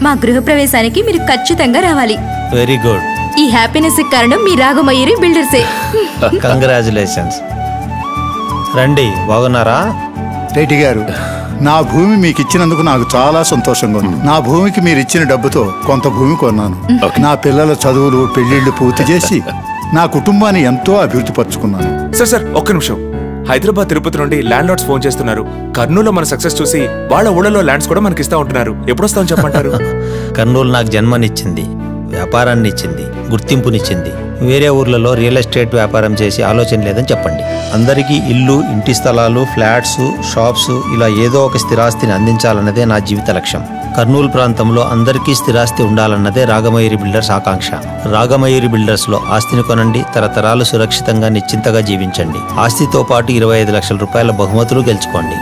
మా గృహప్రవేశానికి మీరు ఖచ్చితంగా రావాలి. Very good. ఈ హ్యాపీనెస్ కారణం మీ రాగమయూరి బిల్డర్సే. కంగ్రాచులేషన్స్. రండి, బాగున్నారా? రెడ్డి గారు, నా భూమి మీకు ఇచ్చినందుకు నాకు చాలా సంతోషంగా ఉంది. నా భూమికి మీరు ఇచ్చిన డబ్బుతో కొంత భూమి కొన్నాను. నా పిల్లల చదువులు పెళ్లిళ్లు పూర్తి చేసి నా కుటుంబాన్ని ఎంతో అభివృద్ధి పరుచుకున్నాను. సార్ ఒక్క నిమిషం. హైదరాబాద్ తిరుపతి నుండి ల్యాండ్ లార్డ్స్ ఫోన్ చేస్తున్నారు. కర్నూలులో మన సక్సెస్ చూసి వాళ్ళ ఊళ్ళలో ల్యాండ్స్ కూడా మనకి ఇస్తా ఉంటున్నారు. ఎప్పుడొస్తామని చెప్పంటారు? కర్నూలు నాకు జన్మనిచ్చింది, వ్యాపారాన్ని ఇచ్చింది, గుర్తింపునిచ్చింది. వేరే ఊర్లలో రియల్ ఎస్టేట్ వ్యాపారం చేసి ఆలోచన లేదని చెప్పండి. అందరికీ ఇల్లు, ఇంటి స్థలాలు, ఫ్లాట్స్, షాప్స్ ఇలా ఏదో ఒక స్థిరాస్తిని అందించాలన్నదే నా జీవిత లక్ష్యం. కర్నూలు ప్రాంతంలో అందరికీ స్థిరాస్తి ఉండాలన్నదే రాగమయూరి బిల్డర్స్ ఆకాంక్ష. రాగమయూరి బిల్డర్స్లో ఆస్తిని కొనండి, తరతరాలు సురక్షితంగా నిశ్చింతగా జీవించండి. ఆస్తితో పాటు 25 లక్షల రూపాయల బహుమతులు గెలుచుకోండి.